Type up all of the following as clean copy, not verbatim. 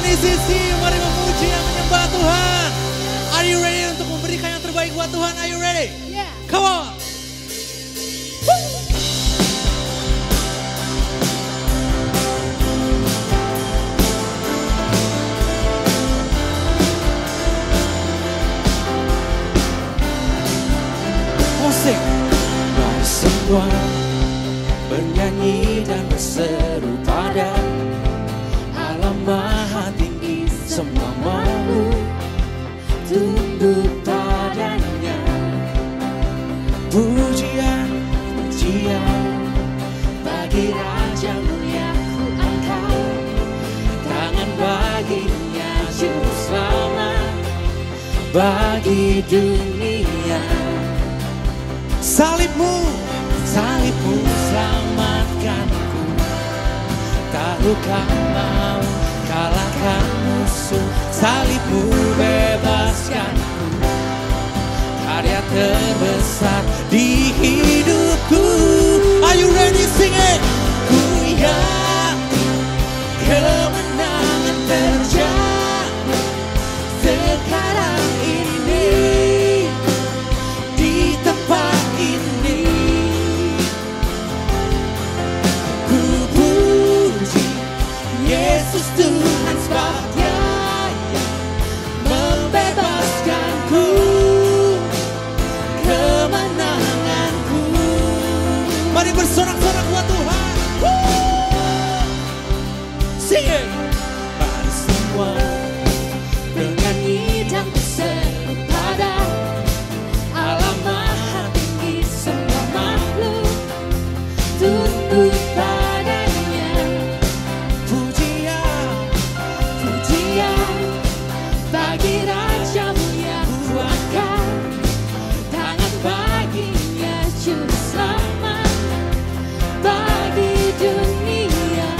di sisi, mari memuji dan menyembah Tuhan. Are you ready untuk memberikan yang terbaik buat Tuhan? Are you ready? Yeah. Come on. Musik. Mari semua bernyanyi dan berseru pada Allah Maha Tinggi, semua makhluk tunduk padanya. Pujian, pujian bagi Raja mulia ku angkat, tangan baginya juru selamat bagi dunia. Salibmu, Salibmu selamatkanku, takkan mau kalahkan musuh. Salibmu bebaskanku, karya terbesar di hidupku. are you ready? Sing it. Ku yakin kemenangan terjadi sekarang ini di tempat ini. Ku puji Yesus Tuhan sebab Dia yang membebaskanku, kemenanganku. Mari bersorak-sorak buat Tuhan. Sing it. Mari semua bernyanyi dan berseru pada Allah Maha Tinggi, semua makhluk tunduk padanya. Pujian, Pujian bagi Raja mulia ku angkat, tangan baginya juru selamat bagi dunia.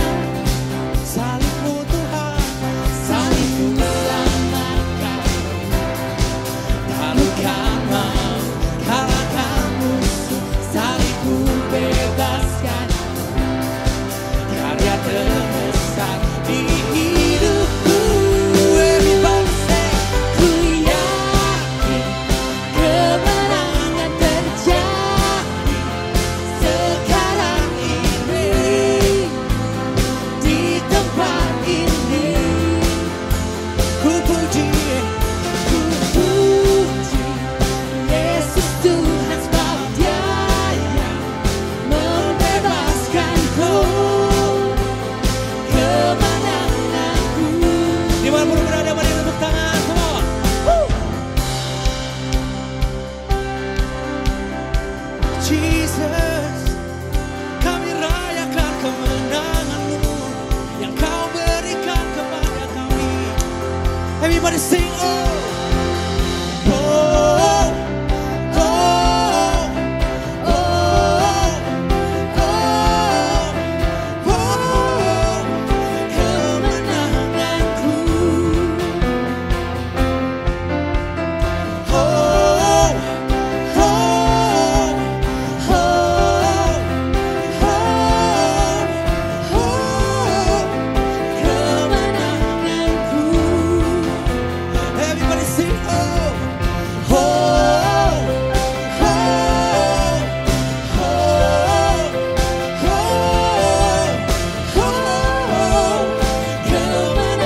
salibmu Tuhan. Salibmu selamatkan, takkan mau kalahkan musuh. Salibmu bebaskan, karya terbesar di hidupku. Everybody say, ku yakin kemenangan terjadi sekarang ini di tempat ini. Ku puji, Yesus Tuhan sebab Dia yang membebaskanku, kemenanganku. dimanapun berada, mari tepuk tangan. Come on. Jesus, kami rayakan kemenangan-Mu yang Kau berikan kepada kami. Everybody sing, oh. Oh, oh, oh, oh, oh, oh, Kemenanganku, oh, oh, oh, kemenanganku. everybody sing, oh.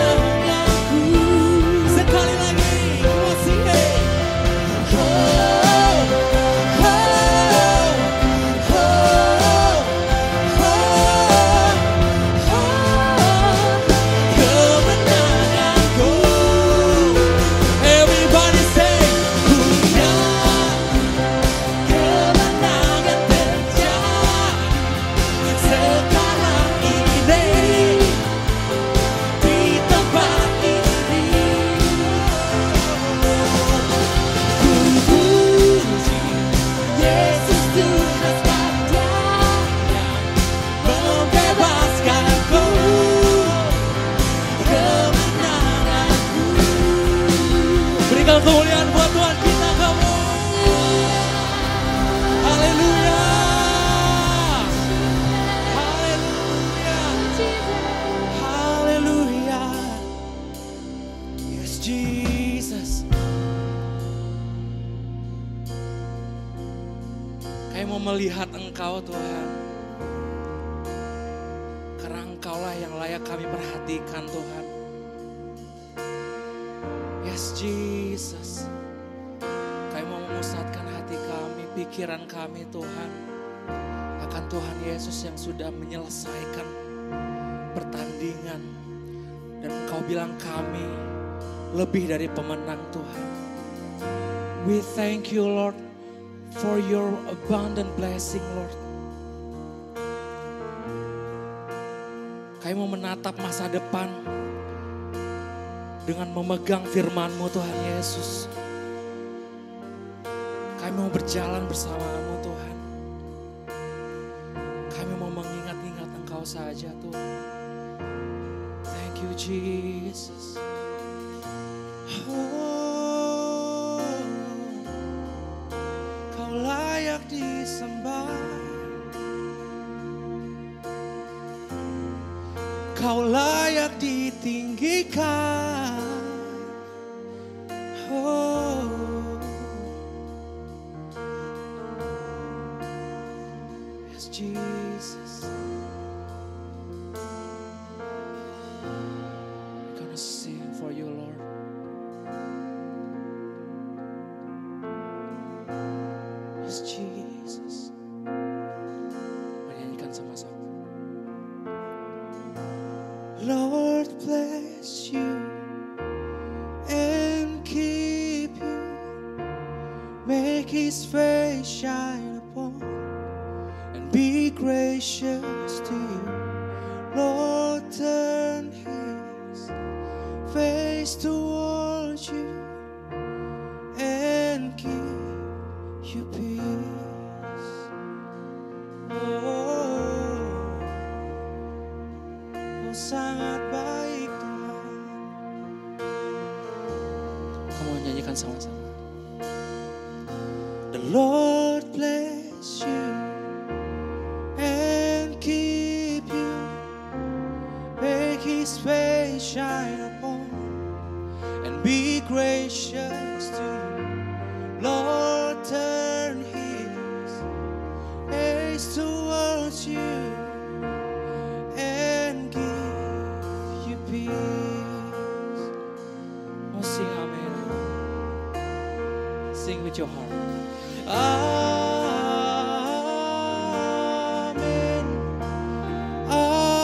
Kemenanganku. Sekali lagi, come on, sing it. Kemenanganku. Everybody say, ku yakin kemenangan terjadi sekarang ini di tempat ini. Ku puji Yesus Tuhan sebab Dia yang membebaskanku, kemenanganku. Berikan kemuliaan buat Tuhan kita, kamu. Haleluya. Haleluya. Haleluya. melihat Engkau Tuhan. Karena Engkaulah yang layak kami perhatikan Tuhan. Yes Jesus. Kami mau memusatkan hati kami, pikiran kami Tuhan. Akan Tuhan Yesus yang sudah menyelesaikan pertandingan. Dan Engkau bilang kami lebih dari pemenang Tuhan. We thank you Lord for your abundant blessing Lord. Kami mau menatap masa depan dengan memegang firman-Mu Tuhan Yesus. Kami mau berjalan bersama-Mu Tuhan. Kami mau mengingat-ingat Engkau saja Tuhan. Thank you Jesus. Oh, Kau layak disembah. Kau layak ditinggikan. Oh, yes Jesus. We're gonna sing for you Lord. Yes Jesus. Menyanyikan sama-sama. Lord bless you and keep you. Make His face shine upon and be gracious to you. Lord turn His face towards you and give you peace. Oh, sangat baik Tuhan. Kamu nyanyikan sama-sama. The Lord bless you and keep you. Make His face shine upon and be gracious to you. Lord turn His face towards you and give you peace. Oh, sing amen. Sing with your heart. Amen. Amen.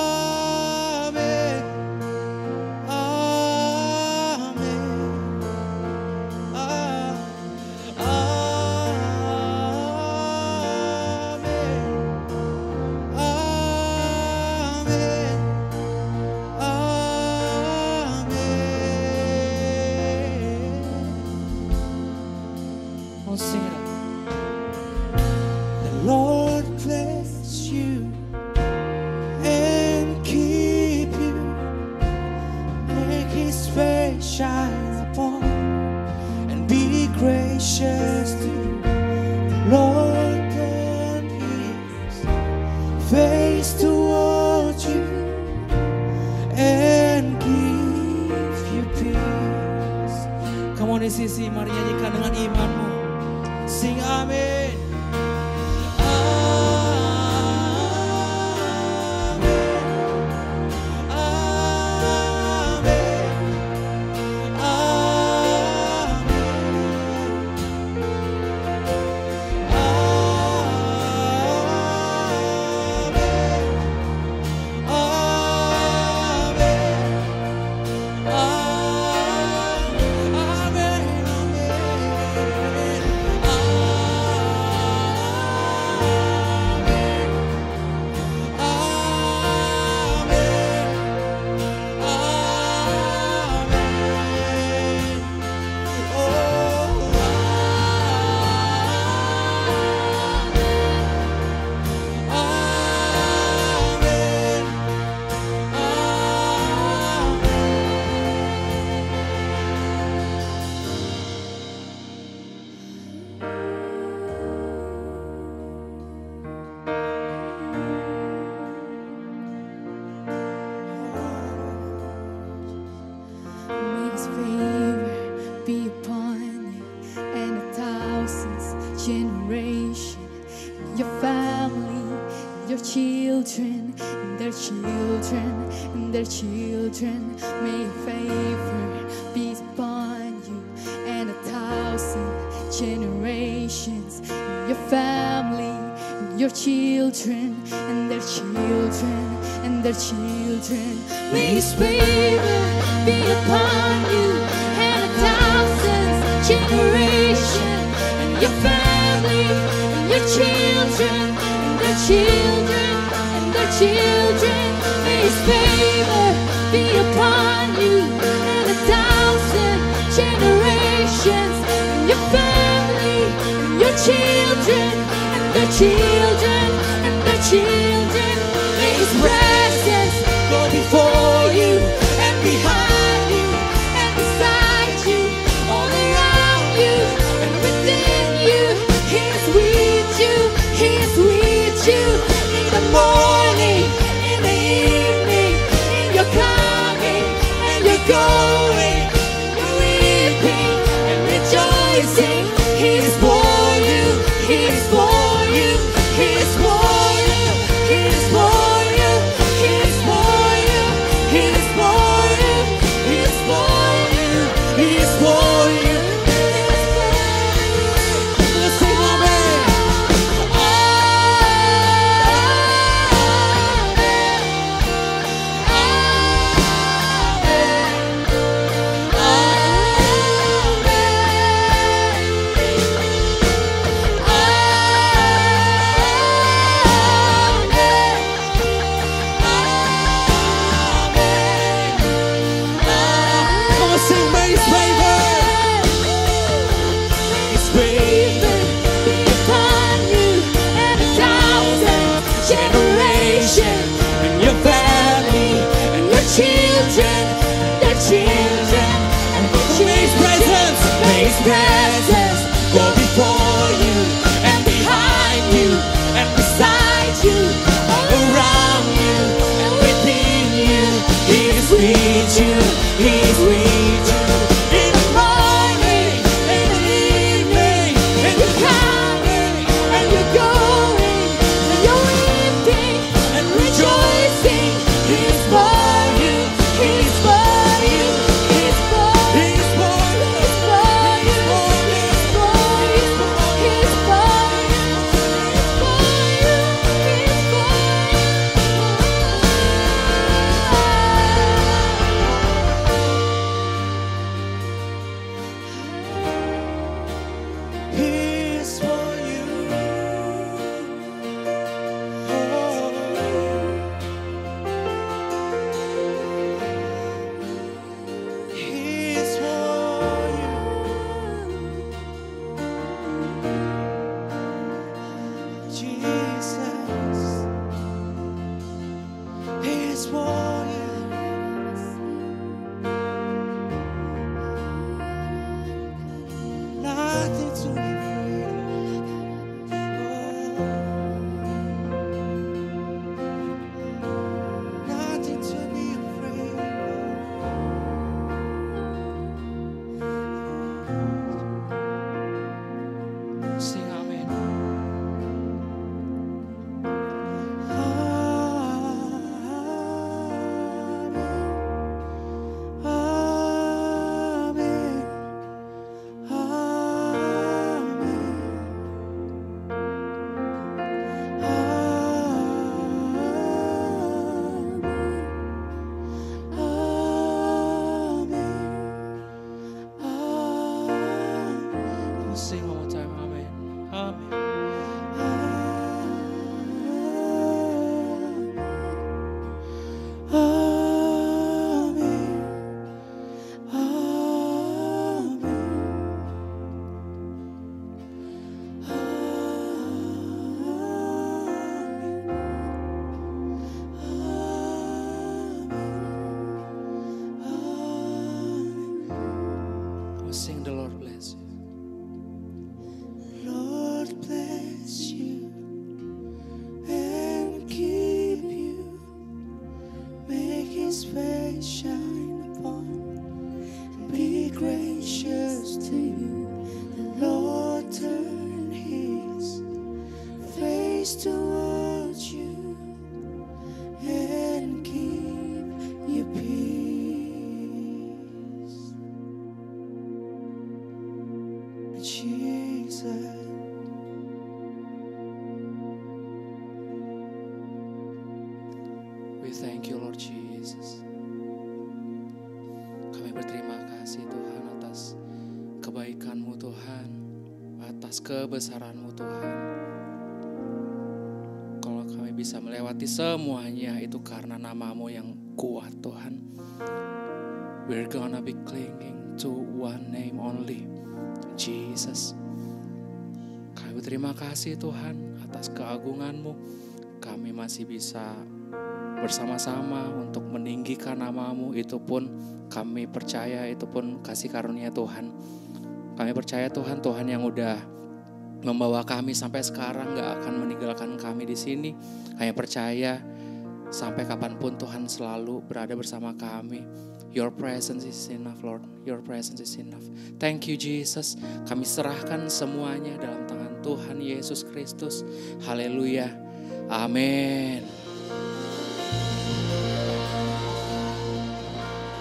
Sing it out. The Lord bless you and keep you. Make His face shine upon and be gracious to you. The Lord turn His face towards you and give you peace. Come on di sisi, mari nyanyikan dengan imanmu. Sing amin. children. May your favor be upon you and 1,000 generations. And your family, and your children, and their children, and their children. May His favor be upon you and 1,000 generations. And your family, and your children, and their children, and their children. May His favor be upon you and 1,000 generations. And your family, and your children, and their children, and their children. May His presence go before you and behind you and beside you, all around you and within you. He is with you, He is with you in the morning, in the evening, in your coming and your going, your weeping and rejoicing. He is for you, He is for you, He is for you, He is for you, He is for you, He is for you, He is for you, He is for you. Let's sing amen. Come on, sing may His favor. His favor be upon you and 1,000 generations, and your family, and your children, their children, and their children. May His presence go before you and behind you and beside you, all around you and within you. He is with you, He is with you in the morning, in the evening, in your coming and your going, and your weeping and rejoicing. He is for you, He is for you, He is for you, He is for you, He is for you, He is kebesaran-Mu Tuhan. Kalau kami bisa melewati semuanya itu karena nama-Mu yang kuat Tuhan. We're gonna be clinging to one name only, Jesus. Kami berterima kasih Tuhan atas keagungan-Mu. Kami masih bisa bersama-sama untuk meninggikan nama-Mu. Itu pun kami percaya, itu pun kasih karunia Tuhan. Kami percaya Tuhan, Tuhan yang udah membawa kami sampai sekarang gak akan meninggalkan kami di sini. Kami percaya sampai kapanpun Tuhan selalu berada bersama kami. Your presence is enough, Lord. Your presence is enough. Thank you, Jesus. Kami serahkan semuanya dalam tangan Tuhan Yesus Kristus. Haleluya. Amin.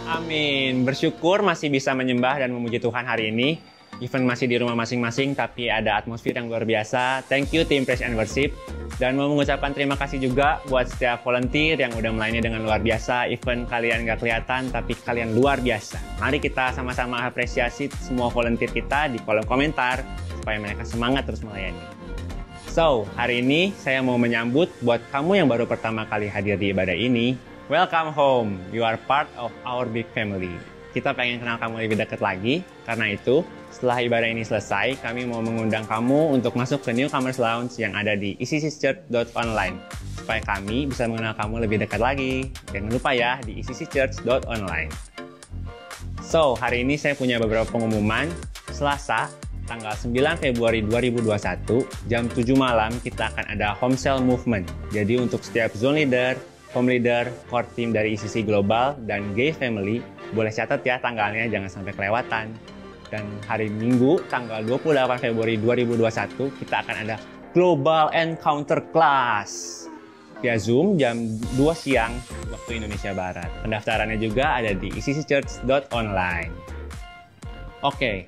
Amin. Bersyukur masih bisa menyembah dan memuji Tuhan hari ini. Even masih di rumah masing-masing, tapi ada atmosfer yang luar biasa. Thank you tim Praise and Worship. Dan mau mengucapkan terima kasih juga buat setiap volunteer yang udah melayani dengan luar biasa. Even kalian gak kelihatan, tapi kalian luar biasa. Mari kita sama-sama apresiasi semua volunteer kita di kolom komentar, supaya mereka semangat terus melayani. So, hari ini saya mau menyambut buat kamu yang baru pertama kali hadir di ibadah ini. Welcome home, you are part of our big family. Kita pengen kenal kamu lebih dekat lagi, karena itu setelah ibadah ini selesai, kami mau mengundang kamu untuk masuk ke Newcomers Lounge yang ada di icc.church.online supaya kami bisa mengenal kamu lebih dekat lagi. Jangan lupa ya, di icc.church.online. So, hari ini saya punya beberapa pengumuman. Selasa, tanggal 9 Februari 2021, jam 7 malam kita akan ada home cell movement. Jadi untuk setiap zone leader, home leader, core team dari ICC Global, dan Gay Family, boleh catat ya tanggalnya, jangan sampai kelewatan. Dan hari Minggu, tanggal 28 Februari 2021, kita akan ada Global Encounter Class via Zoom jam 2 siang waktu Indonesia Barat. Pendaftarannya juga ada di icc.church.online. Oke,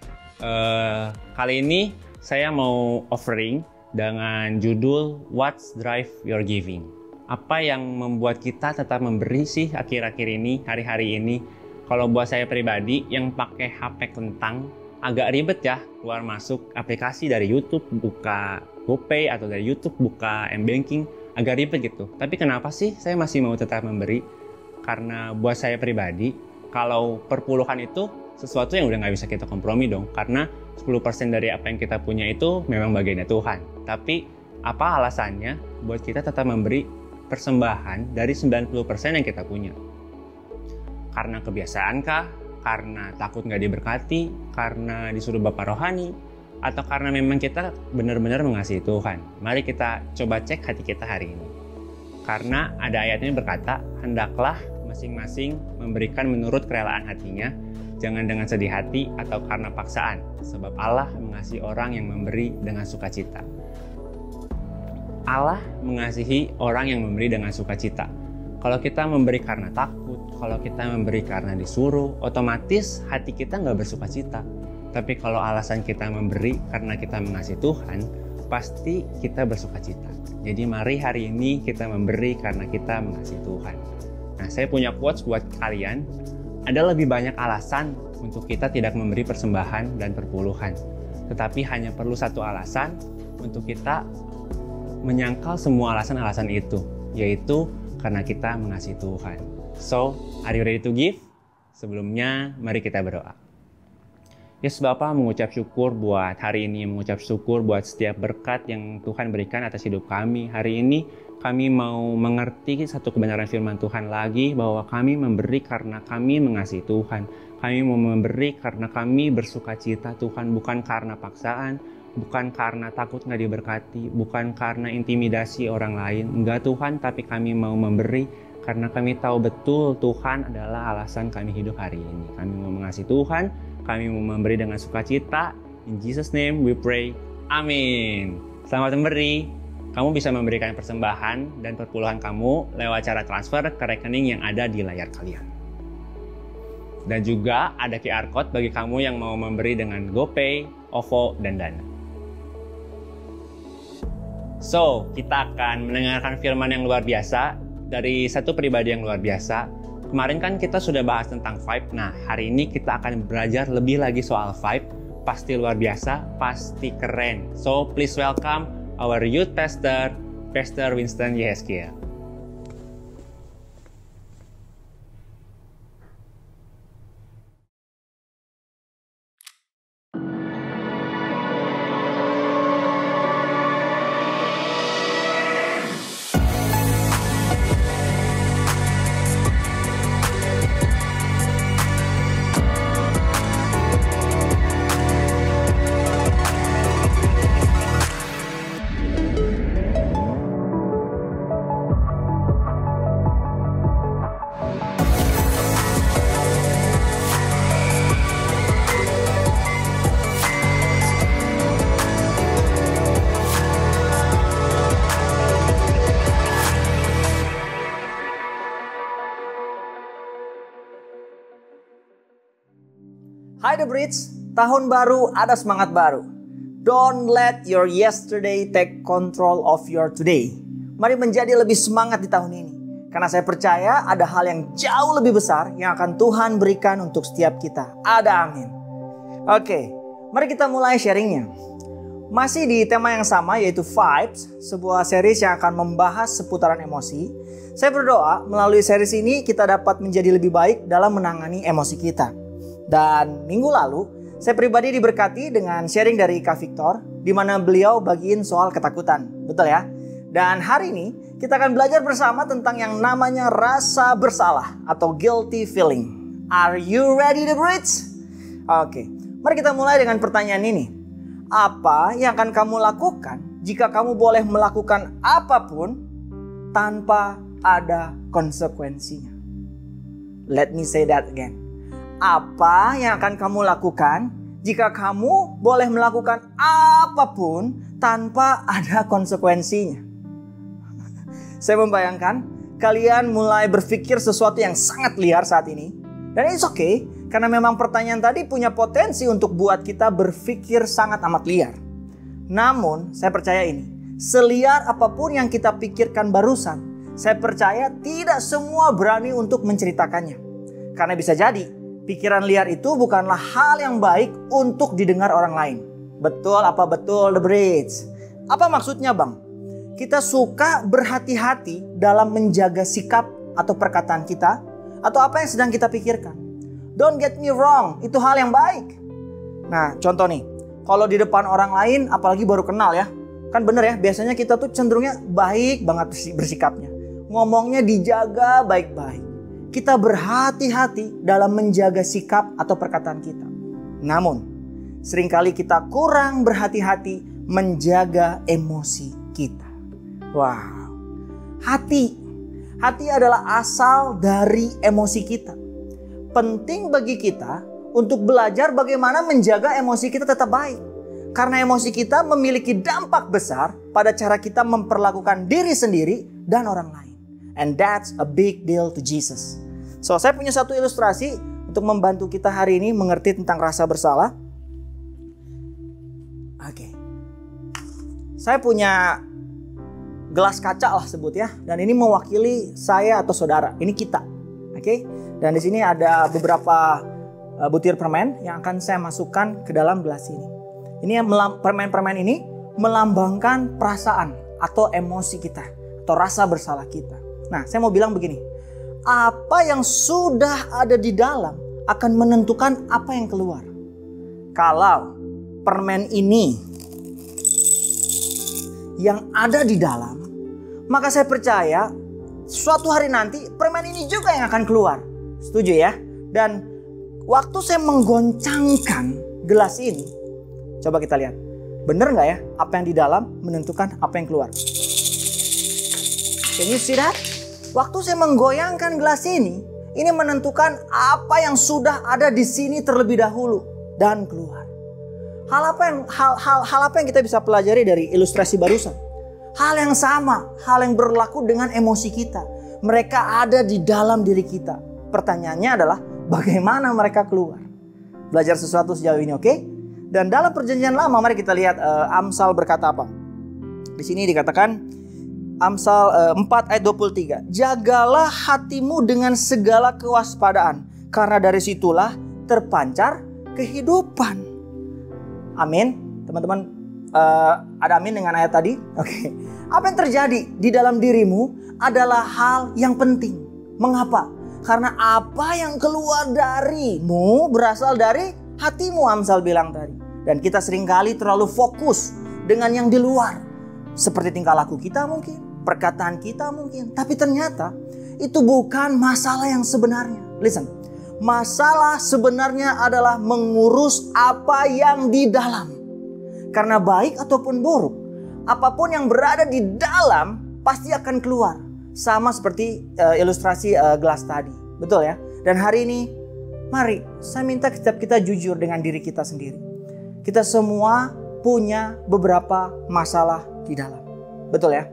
kali ini saya mau offering dengan judul What's Drive Your Giving. Apa yang membuat kita tetap memberi sih akhir-akhir ini, hari-hari ini? Kalau buat saya pribadi yang pakai HP kentang agak ribet ya, keluar masuk aplikasi dari YouTube, buka GoPay, atau dari YouTube buka M-Banking, agak ribet gitu. Tapi kenapa sih saya masih mau tetap memberi? Karena buat saya pribadi, kalau perpuluhan itu sesuatu yang udah nggak bisa kita kompromi dong. Karena 10% dari apa yang kita punya itu memang bagiannya Tuhan. Tapi apa alasannya buat kita tetap memberi persembahan dari 90% yang kita punya? Karena kebiasaan kah? Karena takut nggak diberkati? Karena disuruh Bapak Rohani? Atau karena memang kita benar-benar mengasihi Tuhan? Mari kita coba cek hati kita hari ini. Karena ada ayatnya berkata, hendaklah masing-masing memberikan menurut kerelaan hatinya, jangan dengan sedih hati atau karena paksaan, sebab Allah mengasihi orang yang memberi dengan sukacita. Allah mengasihi orang yang memberi dengan sukacita. Kalau kita memberi karena takut, kalau kita memberi karena disuruh, otomatis hati kita nggak bersukacita. Tapi kalau alasan kita memberi karena kita mengasihi Tuhan, pasti kita bersukacita. Jadi mari hari ini kita memberi karena kita mengasihi Tuhan. Nah, saya punya quotes buat kalian. Ada lebih banyak alasan untuk kita tidak memberi persembahan dan perpuluhan. Tetapi hanya perlu satu alasan untuk kita menyangkal semua alasan-alasan itu, yaitu karena kita mengasihi Tuhan. So, are you ready to give? Sebelumnya, mari kita berdoa. Yesus Bapa, mengucap syukur buat hari ini, mengucap syukur buat setiap berkat yang Tuhan berikan atas hidup kami. Hari ini kami mau mengerti satu kebenaran firman Tuhan lagi, bahwa kami memberi karena kami mengasihi Tuhan. Kami mau memberi karena kami bersukacita Tuhan, bukan karena paksaan, bukan karena takut nggak diberkati, bukan karena intimidasi orang lain. Enggak Tuhan, tapi kami mau memberi karena kami tahu betul Tuhan adalah alasan kami hidup hari ini. Kami mau mengasihi Tuhan, kami mau memberi dengan sukacita. In Jesus name we pray. Amin. Selamat memberi. Kamu bisa memberikan persembahan dan perpuluhan kamu lewat cara transfer ke rekening yang ada di layar kalian. Dan juga ada QR Code bagi kamu yang mau memberi dengan GoPay, OVO, dan Dana. So, kita akan mendengarkan firman yang luar biasa dari satu pribadi yang luar biasa. Kemarin kan kita sudah bahas tentang vibe. Nah, hari ini kita akan belajar lebih lagi soal vibe. pasti luar biasa, pasti keren. So please welcome our youth pastor, Pastor Winston Yehezkiel. Hai The Bridge, tahun baru ada semangat baru. Don't let your yesterday take control of your today. Mari menjadi lebih semangat di tahun ini. Karena saya percaya ada hal yang jauh lebih besar yang akan Tuhan berikan untuk setiap kita. Ada amin. Oke, mari kita mulai sharingnya. Masih di tema yang sama yaitu Vibes, sebuah series yang akan membahas seputaran emosi. Saya berdoa melalui series ini kita dapat menjadi lebih baik dalam menangani emosi kita. Dan minggu lalu, saya pribadi diberkati dengan sharing dari Kak Victor, di mana beliau bagiin soal ketakutan. Betul ya? Dan hari ini, kita akan belajar bersama tentang yang namanya rasa bersalah atau guilty feeling. Are you ready The Bridge? Oke, mari kita mulai dengan pertanyaan ini. Apa yang akan kamu lakukan jika kamu boleh melakukan apapun tanpa ada konsekuensinya? Let me say that again. Apa yang akan kamu lakukan jika kamu boleh melakukan apapun tanpa ada konsekuensinya? Saya membayangkan kalian mulai berpikir sesuatu yang sangat liar saat ini. Dan it's okay, karena memang pertanyaan tadi punya potensi untuk buat kita berpikir sangat amat liar. Namun, saya percaya ini, seliar apapun yang kita pikirkan barusan, saya percaya tidak semua berani untuk menceritakannya. Karena bisa jadi pikiran liar itu bukanlah hal yang baik untuk didengar orang lain. Betul apa betul The Bridge? Apa maksudnya Bang? Kita suka berhati-hati dalam menjaga sikap atau perkataan kita atau apa yang sedang kita pikirkan. Don't get me wrong, itu hal yang baik. Nah contoh nih, kalau di depan orang lain apalagi baru kenal ya. Kan bener ya, biasanya kita tuh cenderungnya baik banget bersikapnya. Ngomongnya dijaga baik-baik. Kita berhati-hati dalam menjaga sikap atau perkataan kita. Namun, seringkali kita kurang berhati-hati menjaga emosi kita. Wow. Hati adalah asal dari emosi kita. Penting bagi kita untuk belajar bagaimana menjaga emosi kita tetap baik. Karena emosi kita memiliki dampak besar pada cara kita memperlakukan diri sendiri dan orang lain. And that's a big deal to Jesus. So, saya punya satu ilustrasi untuk membantu kita hari ini mengerti tentang rasa bersalah. Oke. Saya punya gelas kaca lah sebut ya. Dan ini mewakili saya atau saudara. Ini kita. Oke. Dan di sini ada beberapa butir permen yang akan saya masukkan ke dalam gelas ini. Ini permen-permen ini melambangkan perasaan atau emosi kita. Atau rasa bersalah kita. Nah, saya mau bilang begini. Apa yang sudah ada di dalam akan menentukan apa yang keluar. Kalau permen ini yang ada di dalam, maka saya percaya suatu hari nanti permen ini juga yang akan keluar. Setuju ya? Dan waktu saya menggoncangkan gelas ini, coba kita lihat. Bener nggak ya? Apa yang di dalam menentukan apa yang keluar. Can you see that? Waktu saya menggoyangkan gelas ini menentukan apa yang sudah ada di sini terlebih dahulu dan keluar. Hal apa yang kita bisa pelajari dari ilustrasi barusan? Hal yang sama, hal yang berlaku dengan emosi kita. Mereka ada di dalam diri kita. Pertanyaannya adalah bagaimana mereka keluar? Belajar sesuatu sejauh ini, oke? Dan dalam perjanjian lama mari kita lihat Amsal berkata apa. Di sini dikatakan Amsal 4 ayat 23. Jagalah hatimu dengan segala kewaspadaan, karena dari situlah terpancar kehidupan. Amin. Teman-teman, ada amin dengan ayat tadi? Oke. Apa yang terjadi di dalam dirimu adalah hal yang penting. Mengapa? Karena apa yang keluar darimu berasal dari hatimu, Amsal bilang tadi. Dan kita seringkali terlalu fokus dengan yang di luar. Seperti tingkah laku kita mungkin, perkataan kita mungkin. Tapi ternyata itu bukan masalah yang sebenarnya. Listen, masalah sebenarnya adalah mengurus apa yang di dalam. Karena baik ataupun buruk, apapun yang berada di dalam pasti akan keluar. Sama seperti ilustrasi gelas tadi. Betul ya? Dan hari ini, mari saya minta setiap kita jujur dengan diri kita sendiri. Kita semua punya beberapa masalah di dalam. Betul ya?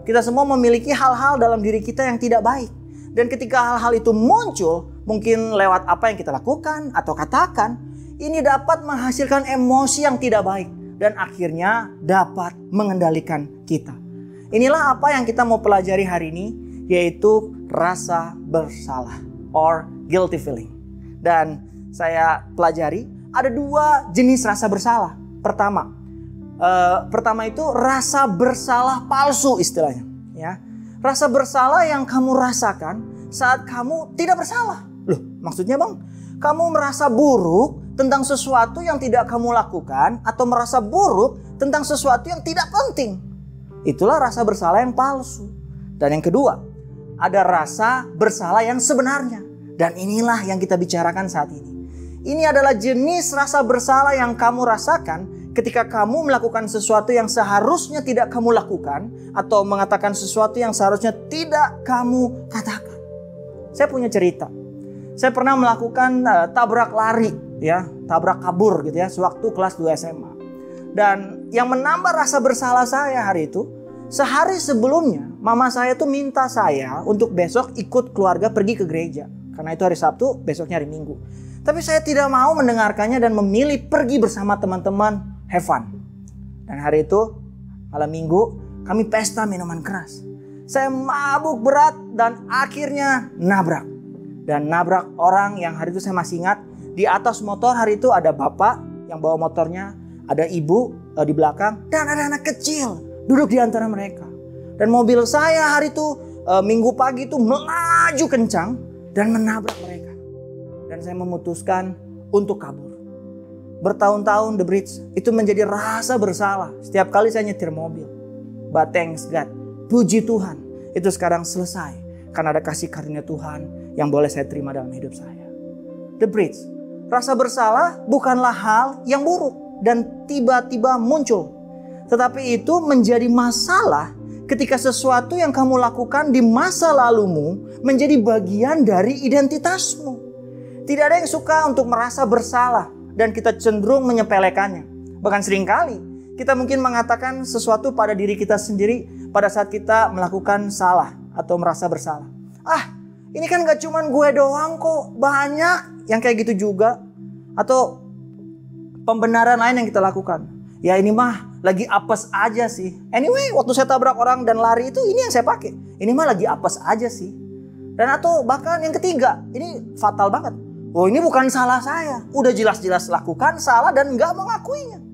Kita semua memiliki hal-hal dalam diri kita yang tidak baik. Dan ketika hal-hal itu muncul, mungkin lewat apa yang kita lakukan atau katakan, ini dapat menghasilkan emosi yang tidak baik. Dan akhirnya dapat mengendalikan kita. Inilah apa yang kita mau pelajari hari ini, yaitu rasa bersalah or guilty feeling. Dan saya pelajari ada 2 jenis rasa bersalah. Pertama itu rasa bersalah palsu istilahnya. Ya, rasa bersalah yang kamu rasakan saat kamu tidak bersalah. Loh, maksudnya bang? Kamu merasa buruk tentang sesuatu yang tidak kamu lakukan atau merasa buruk tentang sesuatu yang tidak penting. Itulah rasa bersalah yang palsu. Dan yang kedua, ada rasa bersalah yang sebenarnya. Dan inilah yang kita bicarakan saat ini. Ini adalah jenis rasa bersalah yang kamu rasakan ketika kamu melakukan sesuatu yang seharusnya tidak kamu lakukan atau mengatakan sesuatu yang seharusnya tidak kamu katakan. Saya punya cerita. Saya pernah melakukan tabrak lari, ya, tabrak kabur gitu ya, sewaktu kelas 2 SMA. Dan yang menambah rasa bersalah saya hari itu, sehari sebelumnya mama saya tuh minta saya untuk besok ikut keluarga pergi ke gereja. Karena itu hari Sabtu, besoknya hari Minggu. Tapi saya tidak mau mendengarkannya dan memilih pergi bersama teman-teman have fun. Dan hari itu, malam Minggu, kami pesta minuman keras. Saya mabuk berat dan akhirnya nabrak. Dan nabrak orang yang hari itu saya masih ingat. Di atas motor hari itu ada bapak yang bawa motornya. Ada ibu di belakang. Dan ada anak kecil duduk di antara mereka. Dan mobil saya hari itu Minggu pagi itu melaju kencang. Dan menabrak mereka. Dan saya memutuskan untuk kabur. Bertahun-tahun The Bridge itu menjadi rasa bersalah. Setiap kali saya nyetir mobil. But thanks God. Puji Tuhan. Itu sekarang selesai. Karena ada kasih karunia Tuhan yang boleh saya terima dalam hidup saya. The Bridge, rasa bersalah bukanlah hal yang buruk dan tiba-tiba muncul. Tetapi itu menjadi masalah ketika sesuatu yang kamu lakukan di masa lalumu menjadi bagian dari identitasmu. Tidak ada yang suka untuk merasa bersalah dan kita cenderung menyepelekannya. Bahkan seringkali kita mungkin mengatakan sesuatu pada diri kita sendiri pada saat kita melakukan salah atau merasa bersalah. Ini kan gak cuman gue doang kok, banyak yang kayak gitu juga. Atau pembenaran lain yang kita lakukan. Ya ini mah lagi apes aja sih. Anyway, waktu saya tabrak orang dan lari itu ini yang saya pakai. Ini mah lagi apes aja sih. Dan atau bahkan yang ketiga, ini fatal banget. Oh ini bukan salah saya. Udah jelas-jelas lakukan salah dan gak mengakuinya.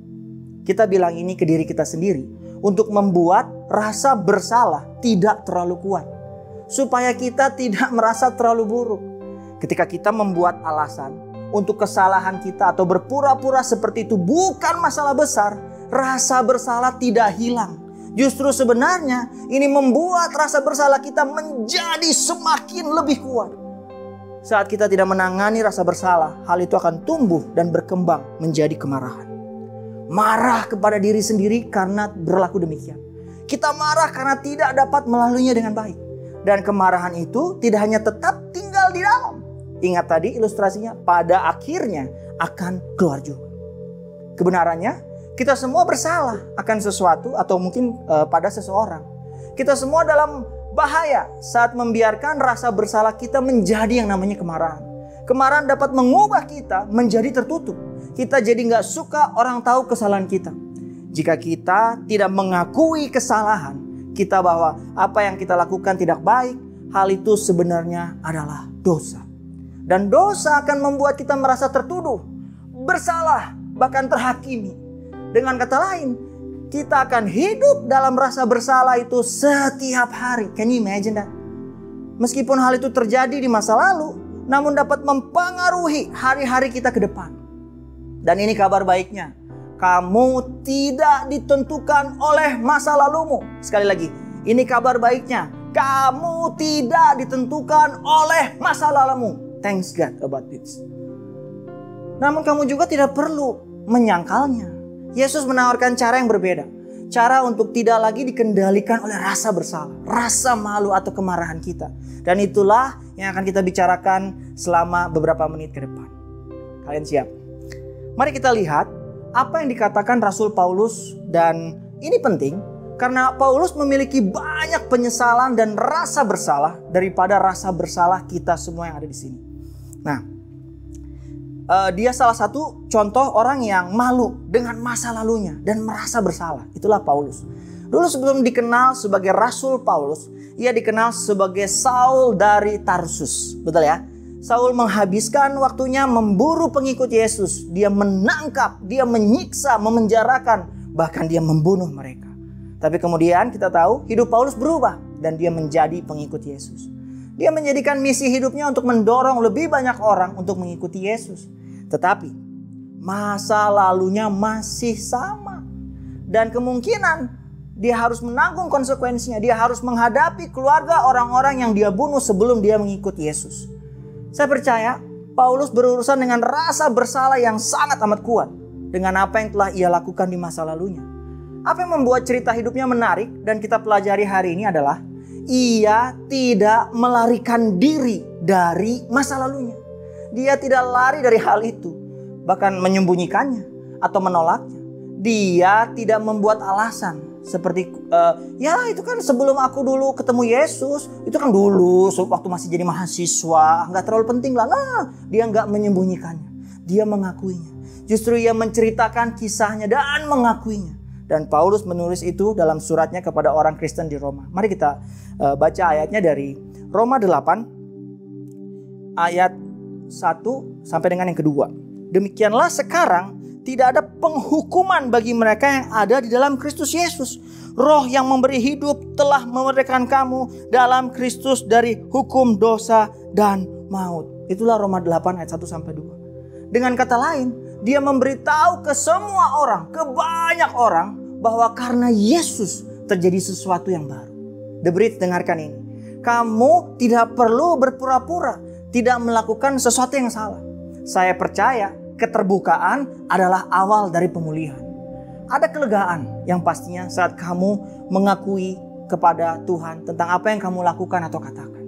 Kita bilang ini ke diri kita sendiri. Untuk membuat rasa bersalah tidak terlalu kuat. Supaya kita tidak merasa terlalu buruk. Ketika kita membuat alasan untuk kesalahan kita atau berpura-pura seperti itu bukan masalah besar, rasa bersalah tidak hilang. Justru sebenarnya ini membuat rasa bersalah kita menjadi semakin lebih kuat. Saat kita tidak menangani rasa bersalah, hal itu akan tumbuh dan berkembang menjadi kemarahan. Marah kepada diri sendiri karena berlaku demikian. Kita marah karena tidak dapat melaluinya dengan baik. Dan kemarahan itu tidak hanya tetap tinggal di dalam. Ingat tadi ilustrasinya, pada akhirnya akan keluar juga. Kebenarannya, kita semua bersalah akan sesuatu atau mungkin pada seseorang. Kita semua dalam bahaya saat membiarkan rasa bersalah kita menjadi yang namanya kemarahan. Kemarahan dapat mengubah kita menjadi tertutup. Kita jadi gak suka orang tahu kesalahan kita. Jika kita tidak mengakui kesalahan kita bahwa apa yang kita lakukan tidak baik, hal itu sebenarnya adalah dosa. Dan dosa akan membuat kita merasa tertuduh, bersalah, bahkan terhakimi. Dengan kata lain, kita akan hidup dalam rasa bersalah itu setiap hari. Can you imagine that? Meskipun hal itu terjadi di masa lalu, namun dapat mempengaruhi hari-hari kita ke depan. Dan ini kabar baiknya. Kamu tidak ditentukan oleh masa lalumu. Sekali lagi, ini kabar baiknya. Kamu tidak ditentukan oleh masa lalumu. Thanks God about this. Namun kamu juga tidak perlu menyangkalnya. Yesus menawarkan cara yang berbeda. Cara untuk tidak lagi dikendalikan oleh rasa bersalah, rasa malu atau kemarahan kita. Dan itulah yang akan kita bicarakan selama beberapa menit ke depan. Kalian siap? Mari kita lihat apa yang dikatakan Rasul Paulus, dan ini penting karena Paulus memiliki banyak penyesalan dan rasa bersalah daripada rasa bersalah kita semua yang ada di sini. Nah, dia salah satu contoh orang yang malu dengan masa lalunya dan merasa bersalah. Itulah Paulus. Dulu sebelum dikenal sebagai Rasul Paulus, ia dikenal sebagai Saul dari Tarsus. Betul ya? Saul menghabiskan waktunya memburu pengikut Yesus. Dia menangkap, dia menyiksa, memenjarakan, bahkan dia membunuh mereka. Tapi kemudian kita tahu hidup Paulus berubah dan dia menjadi pengikut Yesus. Dia menjadikan misi hidupnya untuk mendorong lebih banyak orang untuk mengikuti Yesus. Tetapi masa lalunya masih sama. Dan kemungkinan dia harus menanggung konsekuensinya. Dia harus menghadapi keluarga orang-orang yang dia bunuh sebelum dia mengikuti Yesus. Saya percaya Paulus berurusan dengan rasa bersalah yang sangat amat kuat dengan apa yang telah ia lakukan di masa lalunya. Apa yang membuat cerita hidupnya menarik dan kita pelajari hari ini adalah ia tidak melarikan diri dari masa lalunya. Dia tidak lari dari hal itu, bahkan menyembunyikannya atau menolaknya. Dia tidak membuat alasan seperti ya itu kan sebelum aku dulu ketemu Yesus, itu kan dulu waktu masih jadi mahasiswa, nggak terlalu penting lah. Nah, dia nggak menyembunyikannya, dia mengakuinya. Justru ia menceritakan kisahnya dan mengakuinya. Dan Paulus menulis itu dalam suratnya kepada orang Kristen di Roma. Mari kita baca ayatnya dari Roma 8 ayat 1 sampai dengan yang kedua. Demikianlah sekarang tidak ada penghukuman bagi mereka yang ada di dalam Kristus Yesus. Roh yang memberi hidup telah memerdekakan kamu dalam Kristus dari hukum dosa dan maut. Itulah Roma 8 ayat 1 sampai 2. Dengan kata lain, dia memberitahu ke semua orang, ke banyak orang, bahwa karena Yesus terjadi sesuatu yang baru. The Bridge, dengarkan ini. Kamu tidak perlu berpura-pura tidak melakukan sesuatu yang salah. Saya percaya keterbukaan adalah awal dari pemulihan. Ada kelegaan yang pastinya saat kamu mengakui kepada Tuhan tentang apa yang kamu lakukan atau katakan.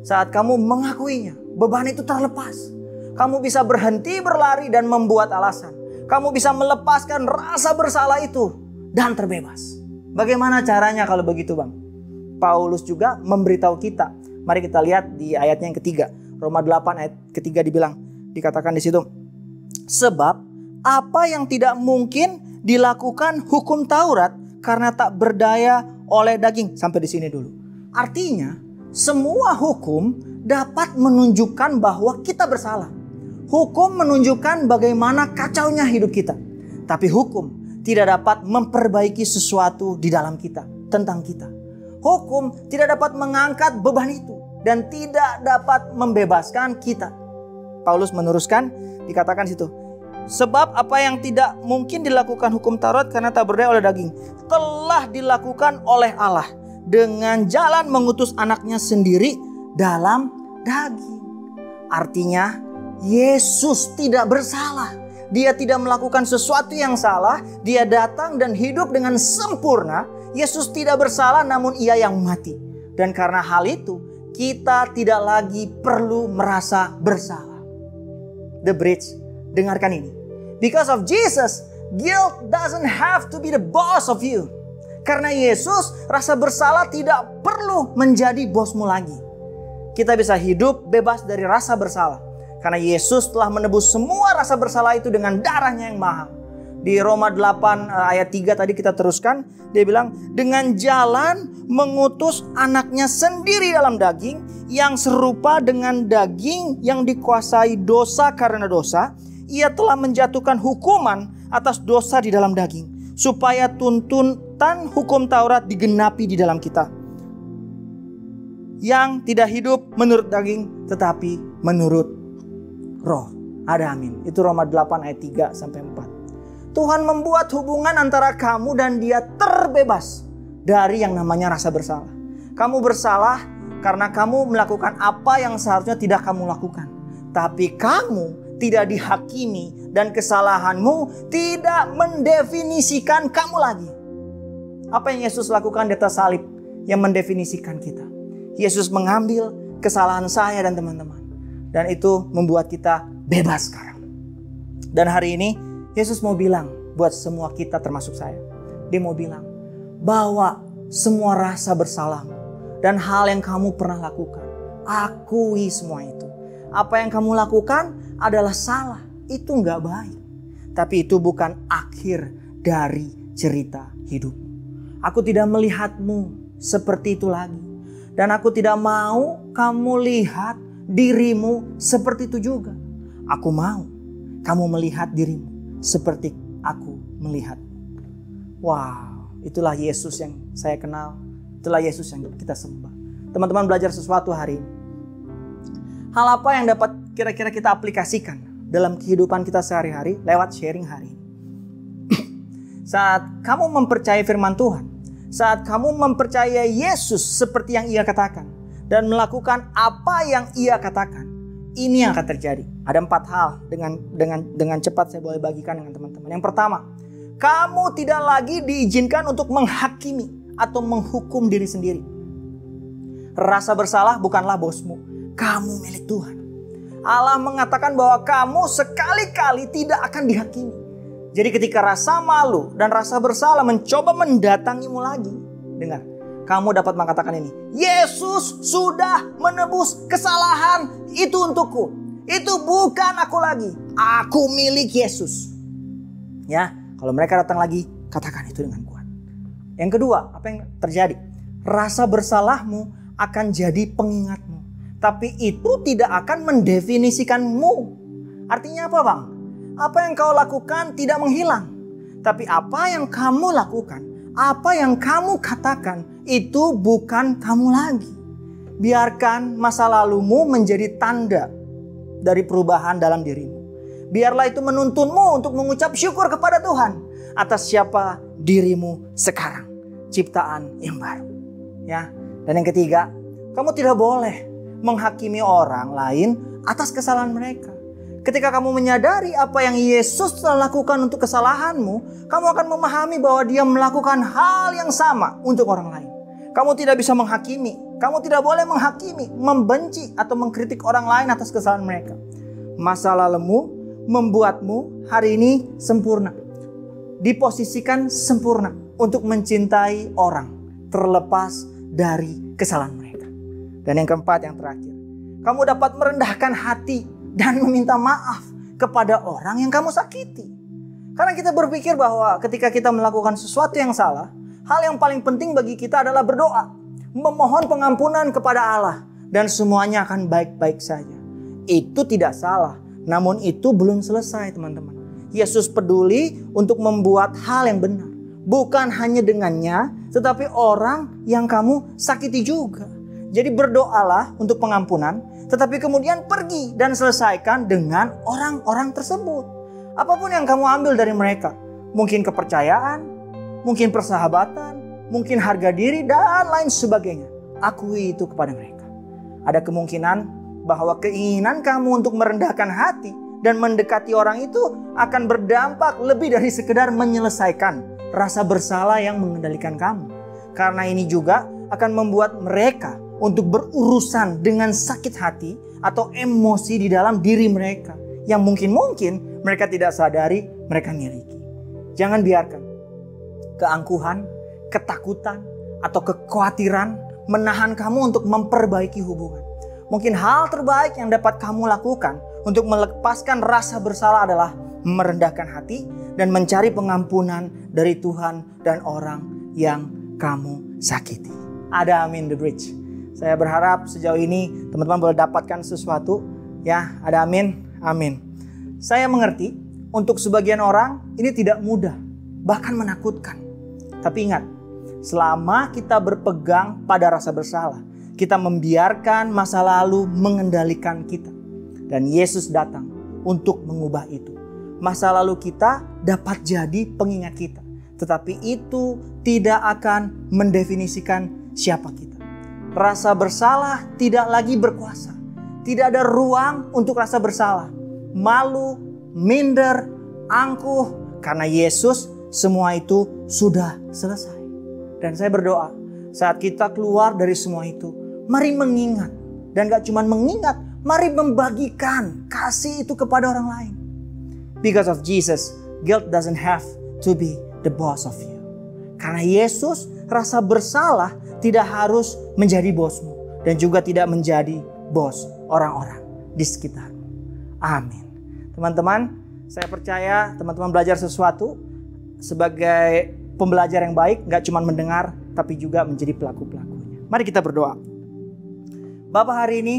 Saat kamu mengakuinya, beban itu terlepas. Kamu bisa berhenti berlari dan membuat alasan. Kamu bisa melepaskan rasa bersalah itu dan terbebas. Bagaimana caranya kalau begitu, Bang? Paulus juga memberitahu kita. Mari kita lihat di ayatnya yang ketiga. Roma 8 ayat ketiga dikatakan di situ. Sebab apa yang tidak mungkin dilakukan hukum Taurat karena tak berdaya oleh daging. Sampai di sini dulu. Artinya semua hukum dapat menunjukkan bahwa kita bersalah. Hukum menunjukkan bagaimana kacaunya hidup kita. Tapi hukum tidak dapat memperbaiki sesuatu di dalam kita, tentang kita. Hukum tidak dapat mengangkat beban itu dan tidak dapat membebaskan kita. Paulus meneruskan, dikatakan situ. Sebab apa yang tidak mungkin dilakukan hukum Taurat karena tak berdaya oleh daging, telah dilakukan oleh Allah dengan jalan mengutus anaknya sendiri dalam daging. Artinya Yesus tidak bersalah. Dia tidak melakukan sesuatu yang salah. Dia datang dan hidup dengan sempurna. Yesus tidak bersalah, namun ia yang mati. Dan karena hal itu, kita tidak lagi perlu merasa bersalah. The Bridge, dengarkan ini. Because of Jesus, guilt doesn't have to be the boss of you. Karena Yesus, rasa bersalah tidak perlu menjadi bosmu lagi. Kita bisa hidup bebas dari rasa bersalah. Karena Yesus telah menebus semua rasa bersalah itu dengan darahnya yang mahal. Di Roma 8 ayat 3 tadi kita teruskan. Dia bilang, dengan jalan mengutus anaknya sendiri dalam daging, yang serupa dengan daging yang dikuasai dosa karena dosa. Ia telah menjatuhkan hukuman atas dosa di dalam daging, supaya tuntutan hukum Taurat digenapi di dalam kita, yang tidak hidup menurut daging tetapi menurut roh. Ada amin. Itu Roma 8 ayat 3-4. Tuhan membuat hubungan antara kamu dan dia terbebas dari yang namanya rasa bersalah. Kamu bersalah karena kamu melakukan apa yang seharusnya tidak kamu lakukan. Tapi kamu tidak dihakimi dan kesalahanmu tidak mendefinisikan kamu lagi. Apa yang Yesus lakukan di atas salib yang mendefinisikan kita? Yesus mengambil kesalahan saya dan teman-teman. Dan itu membuat kita bebas sekarang. Dan hari ini Yesus mau bilang buat semua kita termasuk saya. Dia mau bilang, bawa semua rasa bersalahmu dan hal yang kamu pernah lakukan. Akui semua itu. Apa yang kamu lakukan adalah salah. Itu gak baik. Tapi itu bukan akhir dari cerita hidupmu. Aku tidak melihatmu seperti itu lagi. Dan aku tidak mau kamu lihat dirimu seperti itu juga. Aku mau kamu melihat dirimu seperti aku melihat. Wow, itulah Yesus yang saya kenal. Itulah Yesus yang kita sembah. Teman-teman belajar sesuatu hari ini. Hal apa yang dapat kira-kira kita aplikasikan dalam kehidupan kita sehari-hari lewat sharing hari ini? Saat kamu mempercayai firman Tuhan, saat kamu mempercayai Yesus seperti yang ia katakan dan melakukan apa yang ia katakan, ini yang akan terjadi. Ada 4 hal dengan cepat saya boleh bagikan dengan teman-teman. Yang pertama, kamu tidak lagi diizinkan untuk menghakimi atau menghukum diri sendiri. Rasa bersalah bukanlah bosmu, kamu milik Tuhan. Allah mengatakan bahwa kamu sekali-kali tidak akan dihakimi. Jadi ketika rasa malu dan rasa bersalah mencoba mendatangimu lagi, dengar, kamu dapat mengatakan ini, Yesus sudah menebus kesalahan itu untukku. Itu bukan aku lagi, aku milik Yesus. Ya, kalau mereka datang lagi, katakan itu dengan kuat. Yang kedua, apa yang terjadi? Rasa bersalahmu akan jadi pengingatmu. Tapi itu tidak akan mendefinisikanmu. Artinya apa, Bang? Apa yang kau lakukan tidak menghilang. Tapi apa yang kamu lakukan, apa yang kamu katakan, itu bukan kamu lagi. Biarkan masa lalumu menjadi tanda dari perubahan dalam dirimu. Biarlah itu menuntunmu untuk mengucap syukur kepada Tuhan atas siapa dirimu sekarang. Ciptaan yang baru. Ya. Dan yang ketiga, kamu tidak boleh menghakimi orang lain atas kesalahan mereka. Ketika kamu menyadari apa yang Yesus telah lakukan untuk kesalahanmu, kamu akan memahami bahwa dia melakukan hal yang sama untuk orang lain. Kamu tidak bisa menghakimi, kamu tidak boleh menghakimi, membenci atau mengkritik orang lain atas kesalahan mereka. Masa lalumu membuatmu hari ini sempurna. Diposisikan sempurna untuk mencintai orang terlepas dari kesalahan mereka. Dan yang keempat, yang terakhir, kamu dapat merendahkan hati dan meminta maaf kepada orang yang kamu sakiti. Karena kita berpikir bahwa ketika kita melakukan sesuatu yang salah, hal yang paling penting bagi kita adalah berdoa, memohon pengampunan kepada Allah, dan semuanya akan baik-baik saja. Itu tidak salah, namun itu belum selesai, teman-teman. Yesus peduli untuk membuat hal yang benar. Bukan hanya dengannya, tetapi orang yang kamu sakiti juga. Jadi berdoalah untuk pengampunan, tetapi kemudian pergi dan selesaikan dengan orang-orang tersebut. Apapun yang kamu ambil dari mereka. Mungkin kepercayaan, mungkin persahabatan, mungkin harga diri, dan lain sebagainya. Akui itu kepada mereka. Ada kemungkinan bahwa keinginan kamu untuk merendahkan hati dan mendekati orang itu akan berdampak lebih dari sekedar menyelesaikan rasa bersalah yang mengendalikan kamu. Karena ini juga akan membuat mereka untuk berurusan dengan sakit hati atau emosi di dalam diri mereka yang mungkin mereka tidak sadari mereka miliki. Jangan biarkan keangkuhan, ketakutan, atau kekhawatiran menahan kamu untuk memperbaiki hubungan. Mungkin hal terbaik yang dapat kamu lakukan untuk melepaskan rasa bersalah adalah merendahkan hati dan mencari pengampunan dari Tuhan dan orang yang kamu sakiti. Ada amin The Bridge. Saya berharap sejauh ini teman-teman boleh dapatkan sesuatu. Ya, ada amin. Amin. Saya mengerti untuk sebagian orang ini tidak mudah, bahkan menakutkan. Tapi ingat, selama kita berpegang pada rasa bersalah, kita membiarkan masa lalu mengendalikan kita. Dan Yesus datang untuk mengubah itu. Masa lalu kita dapat jadi pengingat kita, tetapi itu tidak akan mendefinisikan siapa kita. Rasa bersalah tidak lagi berkuasa. Tidak ada ruang untuk rasa bersalah. Malu, minder, angkuh. Karena Yesus semua itu sudah selesai. Dan saya berdoa saat kita keluar dari semua itu, mari mengingat. Dan gak cuma mengingat, mari membagikan kasih itu kepada orang lain. Because of Jesus, guilt doesn't have to be the boss of you. Karena Yesus, rasa bersalah tidak harus menjadi bosmu. Dan juga tidak menjadi bos orang-orang di sekitarmu. Amin. Teman-teman, saya percaya teman-teman belajar sesuatu sebagai pembelajar yang baik. Gak cuma mendengar, tapi juga menjadi pelaku-pelakunya. Mari kita berdoa. Bapa, hari ini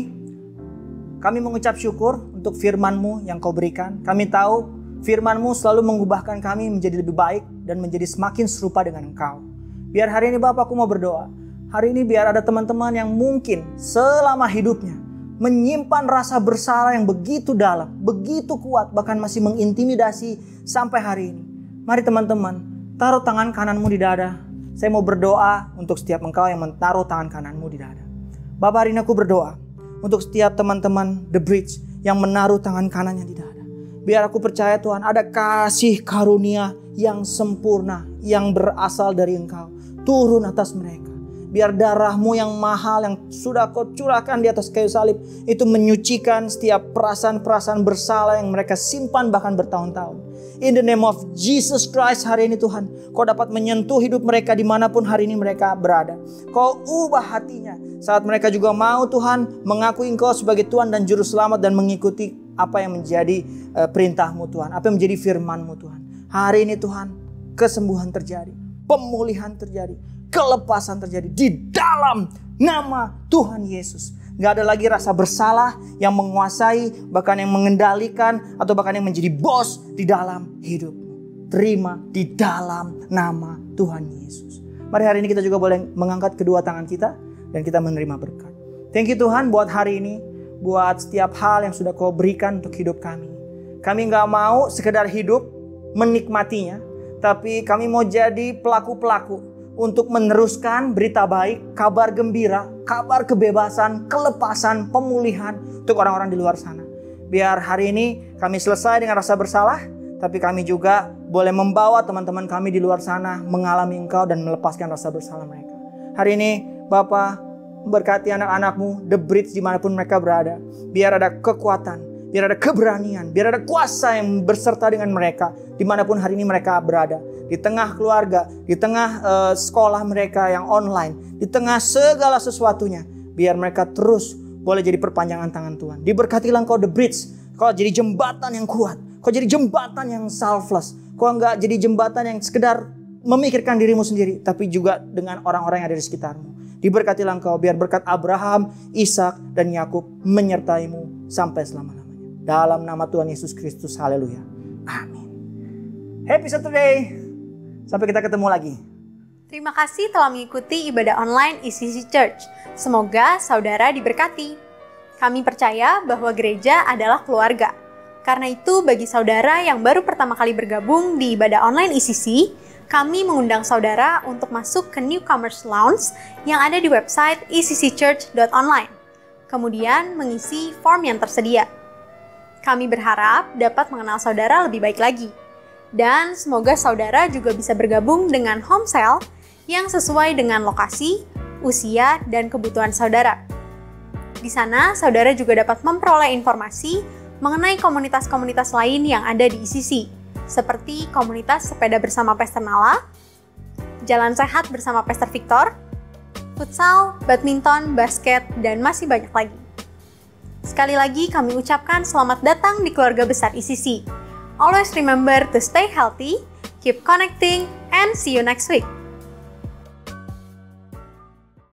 kami mengucap syukur untuk firman-Mu yang Kau berikan. Kami tahu firman-Mu selalu mengubahkan kami menjadi lebih baik dan menjadi semakin serupa dengan Engkau. Biar hari ini Bapak, aku mau berdoa. Hari ini biar ada teman-teman yang mungkin selama hidupnya menyimpan rasa bersalah yang begitu dalam, begitu kuat, bahkan masih mengintimidasi sampai hari ini. Mari teman-teman, taruh tangan kananmu di dada. Saya mau berdoa untuk setiap engkau yang menaruh tangan kananmu di dada. Bapak, hari ini aku berdoa untuk setiap teman-teman The Bridge yang menaruh tangan kanannya di dada. Biar aku percaya Tuhan, ada kasih karunia yang sempurna, yang berasal dari Engkau, turun atas mereka. Biar darah-Mu yang mahal yang sudah Kau curahkan di atas kayu salib itu menyucikan setiap perasaan-perasaan bersalah yang mereka simpan bahkan bertahun-tahun. In the name of Jesus Christ, hari ini Tuhan, Kau dapat menyentuh hidup mereka dimanapun hari ini mereka berada. Kau ubah hatinya saat mereka juga mau Tuhan mengakui Engkau sebagai Tuhan dan Juru Selamat dan mengikuti apa yang menjadi perintah-Mu Tuhan, apa yang menjadi firman-Mu Tuhan. Hari ini Tuhan, kesembuhan terjadi, pemulihan terjadi, kelepasan terjadi di dalam nama Tuhan Yesus. Gak ada lagi rasa bersalah yang menguasai, bahkan yang mengendalikan, atau bahkan yang menjadi bos di dalam hidupmu. Terima di dalam nama Tuhan Yesus. Mari hari ini kita juga boleh mengangkat kedua tangan kita dan kita menerima berkat. Thank you Tuhan buat hari ini, buat setiap hal yang sudah Kau berikan untuk hidup kami. Kami gak mau sekedar hidup menikmatinya, tapi kami mau jadi pelaku-pelaku untuk meneruskan berita baik, kabar gembira, kabar kebebasan, kelepasan, pemulihan untuk orang-orang di luar sana. Biar hari ini kami selesai dengan rasa bersalah, tapi kami juga boleh membawa teman-teman kami di luar sana mengalami Engkau dan melepaskan rasa bersalah mereka. Hari ini Bapa, berkati anak-anak-Mu, The Bridge dimanapun mereka berada. Biar ada kekuatan, biar ada keberanian, biar ada kuasa yang berserta dengan mereka dimanapun hari ini mereka berada. Di tengah keluarga, di tengah sekolah mereka yang online, di tengah segala sesuatunya, biar mereka terus boleh jadi perpanjangan tangan Tuhan. Diberkatilah Engkau The Bridge, Kau jadi jembatan yang kuat, Kau jadi jembatan yang selfless, Kau enggak jadi jembatan yang sekedar memikirkan dirimu sendiri, tapi juga dengan orang-orang yang ada di sekitarmu. Diberkatilah Engkau, biar berkat Abraham, Ishak, dan Yakub menyertaimu sampai selama-lamanya. Dalam nama Tuhan Yesus Kristus, haleluya. Amin. Happy Saturday. Sampai kita ketemu lagi. Terima kasih telah mengikuti ibadah online ECC Church. Semoga saudara diberkati. Kami percaya bahwa gereja adalah keluarga. Karena itu bagi saudara yang baru pertama kali bergabung di ibadah online ECC, kami mengundang saudara untuk masuk ke Newcomers Lounge yang ada di website eccchurch.online. Kemudian mengisi form yang tersedia. Kami berharap dapat mengenal saudara lebih baik lagi. Dan semoga saudara juga bisa bergabung dengan home cell yang sesuai dengan lokasi, usia, dan kebutuhan saudara. Di sana, saudara juga dapat memperoleh informasi mengenai komunitas-komunitas lain yang ada di ECC, seperti komunitas sepeda bersama Pastor Nala, jalan sehat bersama Pastor Victor, futsal, badminton, basket, dan masih banyak lagi. Sekali lagi kami ucapkan selamat datang di keluarga besar ECC. Always remember to stay healthy, keep connecting, and see you next week.